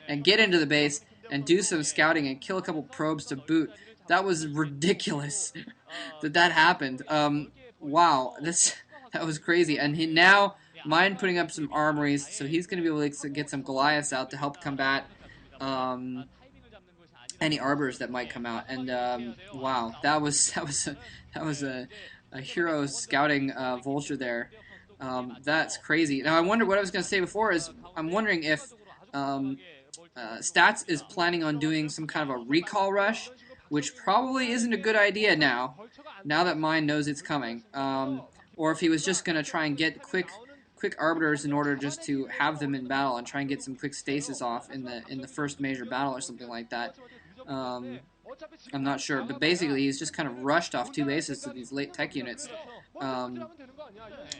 and get into the base and do some scouting and kill a couple probes to boot. That was ridiculous that happened. Wow, that was crazy. And now Mind putting up some armories, so he's going to be able to get some Goliaths out to help combat any arbors that might come out. And wow, that was a hero scouting vulture there. That's crazy. Now I wonder what I was going to say before is I'm wondering if um, Stats is planning on doing some kind of a recall rush, which probably isn't a good idea now that Mine knows it's coming. Or if he was just going to try and get quick arbiters in order just to have them in battle and try and get some quick stasis off in the first major battle or something like that. Um, I'm not sure, but basically he's just kind of rushed off two bases to these late tech units. Um,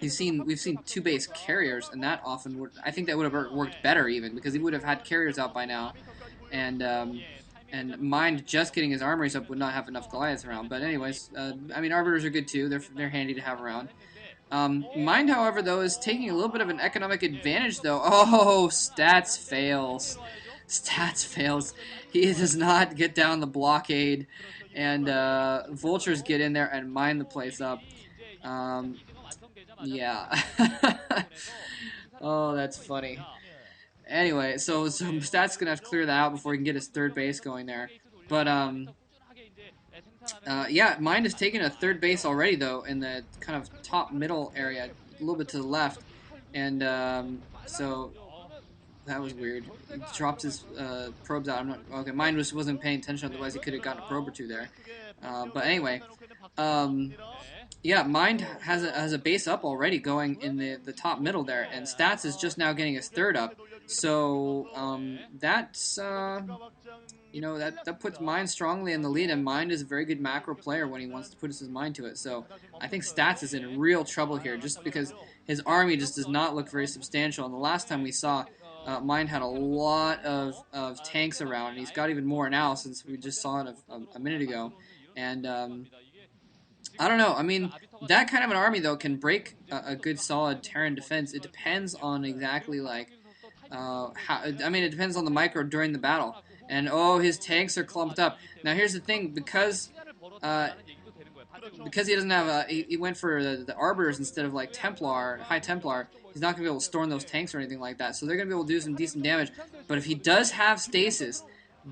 we've seen two base carriers, and that often I think that would have worked better even because he would have had carriers out by now, and Mind just getting his armories up would not have enough Goliaths around. But anyways, I mean arbiters are good too. They're handy to have around. Mind, however, though, is taking a little bit of an economic advantage, though. Oh, Stats fails. Stats fails. He does not get down the blockade, and Vultures get in there and mine the place up. Yeah. Oh, that's funny. Anyway, so Stats gonna have to clear that out before he can get his third base going there. But yeah, Mind has taken a third base already, though, in the kind of top middle area, a little bit to the left, and so that was weird. He drops his probes out. I'm not okay. Mind wasn't paying attention, otherwise he could have gotten a probe or two there. But anyway, yeah, Mind has a base up already going in the top middle there, and Stats is just now getting his third up. So that's that puts Mind strongly in the lead, and Mind is a very good macro player when he wants to put his mind to it. So I think Stats is in real trouble here, just because his army just does not look very substantial. And the last time we saw, Mind had a lot of tanks around, and he's got even more now since we just saw it a minute ago. And I don't know. I mean, that kind of an army, though, can break a good solid Terran defense. It depends on exactly like how. I mean, it depends on the micro during the battle. And oh, his tanks are clumped up. Now here's the thing, because he doesn't have he went for the arbiters instead of like Templar, High Templar. He's not gonna be able to storm those tanks or anything like that. So they're gonna be able to do some decent damage. But if he does have stasis,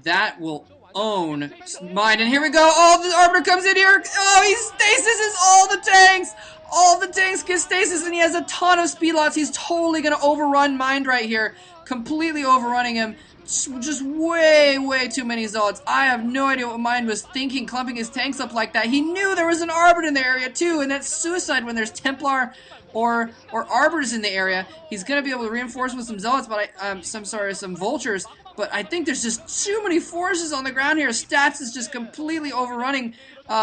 that will own Mind. And here we go. Oh, the arbiter comes in here. Oh, he stasis all the tanks. All the tanks get stasis, and he has a ton of speed lots. He's totally gonna overrun Mind right here, completely overrunning him. Just way too many Zealots. I have no idea what Mind was thinking, clumping his tanks up like that. He knew there was an Arbiter in the area too, and that's suicide when there's Templar or Arbiters in the area. He's gonna be able to reinforce with some Zealots, but some Vultures. But I think there's just too many forces on the ground here. Stats is just completely overrunning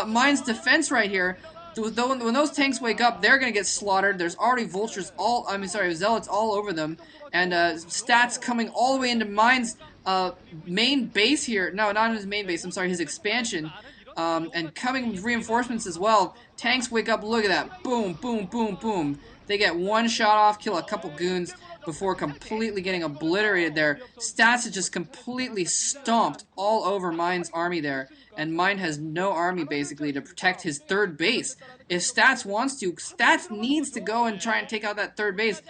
Mind's defense right here. When those tanks wake up, they're gonna get slaughtered. There's already Zealots all over them. And Stats coming all the way into Mind's main base here. No, not his main base. I'm sorry, his expansion. And coming with reinforcements as well. Tanks wake up. Look at that. Boom, boom, boom, boom. They get one shot off, kill a couple goons before completely getting obliterated there. Stats is just completely stomped all over Mind's army there. And Mind has no army, basically, to protect his third base. If Stats wants to, Stats needs to go and try and take out that third base.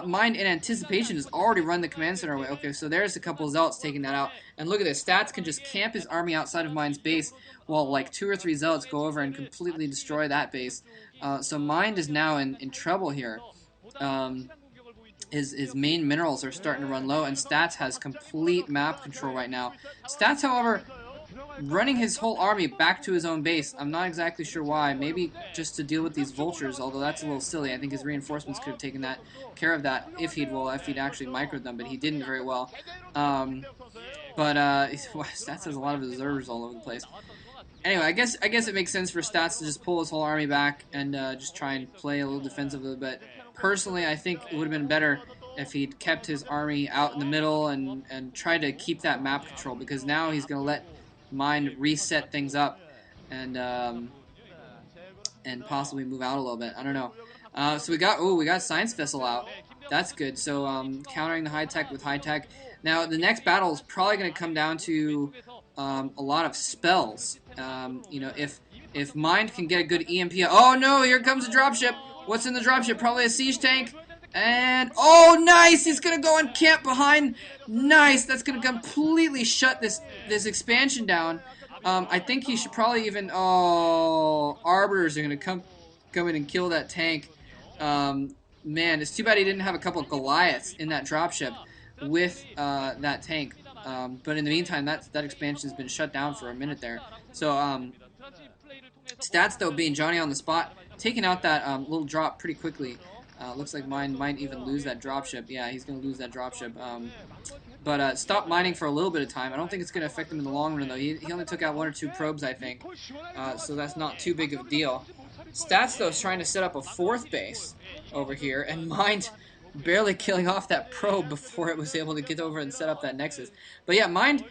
Mind, in anticipation, has already run the command center away. Okay, so there's a couple of Zealots taking that out. And look at this. Stats can just camp his army outside of Mind's base while, like, 2 or 3 Zealots go over and completely destroy that base. So Mind is now in trouble here. His main minerals are starting to run low, and Stats has complete map control right now. Stats, however, running his whole army back to his own base. I'm not exactly sure why. Maybe just to deal with these vultures, although that's a little silly. I think his reinforcements could have taken care of that if he'd actually microed them, but he didn't very well. Stats has a lot of observers all over the place. Anyway, I guess it makes sense for Stats to just pull his whole army back and just try and play a little defensively. But personally, I think it would have been better if he'd kept his army out in the middle and tried to keep that map control, because now he's going to let Mind reset things up and possibly move out a little bit. I don't know. So we got Science Vessel out. That's good. So countering the high tech with high tech. Now, the next battle is probably going to come down to a lot of spells. You know, if Mind can get a good EMP. Oh no, here comes a dropship. What's in the dropship? Probably a siege tank. And oh, nice! He's gonna go and camp behind. Nice. That's gonna completely shut this expansion down. I think he should probably even. Oh, arbiters are gonna come in and kill that tank. Man, it's too bad he didn't have a couple of Goliaths in that dropship with that tank. But in the meantime, that expansion has been shut down for a minute there. So stats though being Johnny on the spot, taking out that little drop pretty quickly. Looks like mine might even lose that dropship. Yeah, he's going to lose that dropship. But stop mining for a little bit of time. I don't think it's going to affect him in the long run, though. He only took out 1 or 2 probes, I think. So that's not too big of a deal. Stats, though, is trying to set up a 4th base over here, and Mind barely killing off that probe before it was able to get over and set up that nexus. But yeah, Mind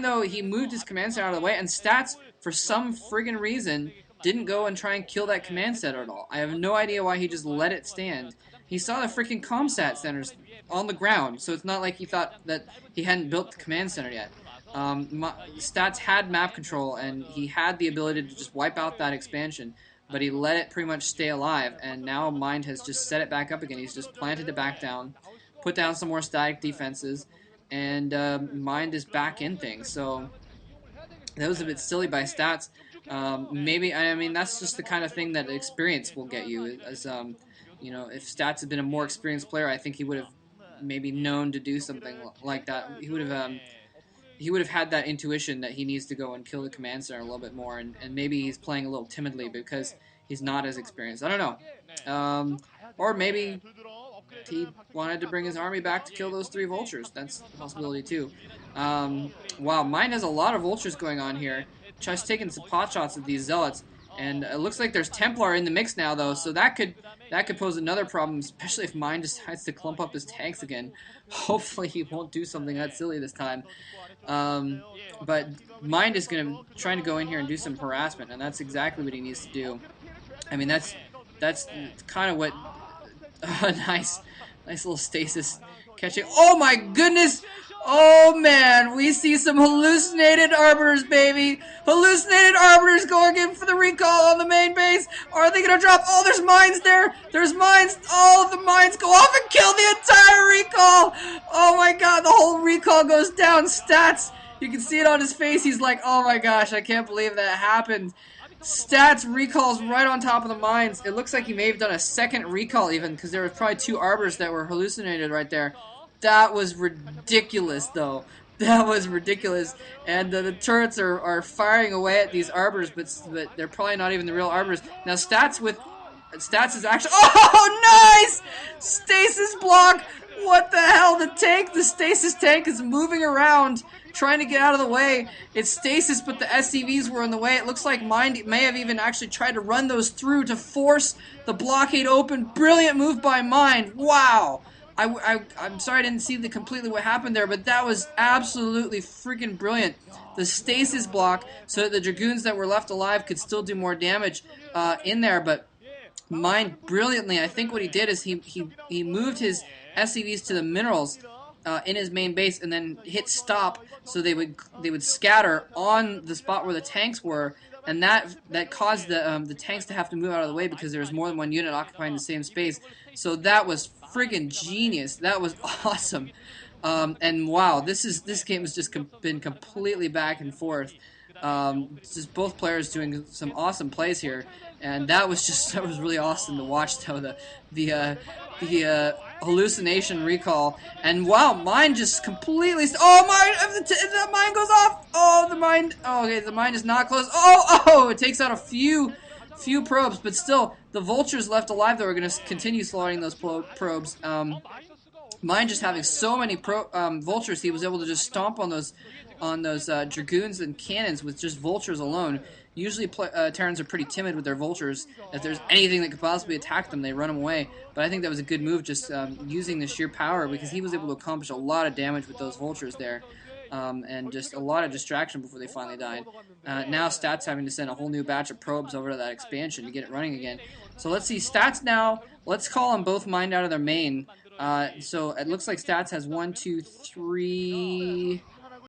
though, he moved his command center out of the way, and Stats, for some friggin' reason, didn't go and try and kill that command center at all. I have no idea why he just let it stand. He saw the freaking ComSat centers on the ground, so it's not like he thought that he hadn't built the command center yet. Stats had map control, and he had the ability to just wipe out that expansion, but he let it pretty much stay alive, and now Mind has just set it back up again. He's just planted it back down, put down some more static defenses, and Mind is back in things. So that was a bit silly by Stats. Maybe, I mean, that's just the kind of thing that experience will get you. As you know, if Stats had been a more experienced player, I think he would have maybe known to do something like that. He would have had that intuition that he needs to go and kill the command center a little bit more, and maybe he's playing a little timidly because he's not as experienced. I don't know. Or maybe he wanted to bring his army back to kill those 3 vultures. That's a possibility too. Wow, Mine has a lot of vultures going on here. Tries taking some pot shots at these zealots, and it looks like there's Templar in the mix now, though, so that could pose another problem, especially if Mine decides to clump up his tanks again. Hopefully he won't do something that silly this time. But Mind is trying to go in here and do some harassment, and that's exactly what he needs to do. I mean, that's kind of what. Nice little stasis catching. Oh my goodness! Oh man, we see some hallucinated arbiters, baby! Hallucinated arbiters going in for the recall on the main base. Are they gonna drop? Oh, there's mines there. There's mines. Oh, the mines go off and kill the entire recall. Oh my god, the whole recall goes down. Stats. You can see it on his face. He's like, oh my gosh, I can't believe that happened. Stats recalls right on top of the mines. It looks like he may have done a 2nd recall even, because there were probably 2 arbiters that were hallucinated right there. That was ridiculous, though. That was ridiculous. And the turrets are firing away at these arbiters, but they're probably not even the real arbiters. Now, Stats is actually... Oh, nice! Stasis block! What the hell? The stasis tank is moving around, trying to get out of the way. It's stasis, but the SCVs were in the way. It looks like Mind may have even actually tried to run those through to force the blockade open. Brilliant move by Mind. Wow. I'm sorry I didn't see completely what happened there, but that was absolutely freaking brilliant. The stasis block, so that the Dragoons that were left alive could still do more damage in there, but Mind brilliantly, I think what he did is he moved his SCVs to the minerals in his main base, and then hit stop so they would scatter on the spot where the tanks were, and that caused the tanks to have to move out of the way because there was more than one unit occupying the same space. So that was friggin' genius. That was awesome. And wow, this game has just been completely back and forth. Just both players doing some awesome plays here, and that was really awesome to watch. Though the hallucination recall, and wow, mine just completely. The mine goes off. Oh, the mine. Oh, okay, the mine is not close. Oh, it takes out a few probes, but still, the vultures left alive that were going to continue slaughtering those probes. Mine just having so many vultures, he was able to just stomp on those dragoons and cannons with just vultures alone. Usually Terrans are pretty timid with their vultures. If there's anything that could possibly attack them, they run them away. But I think that was a good move, just using the sheer power, because he was able to accomplish a lot of damage with those vultures there. And just a lot of distraction before they finally died. Now Stats having to send a whole new batch of probes over to that expansion to get it running again. So let's see, Stats now, let's call them both mined out of their main. So it looks like stats has one, two, three.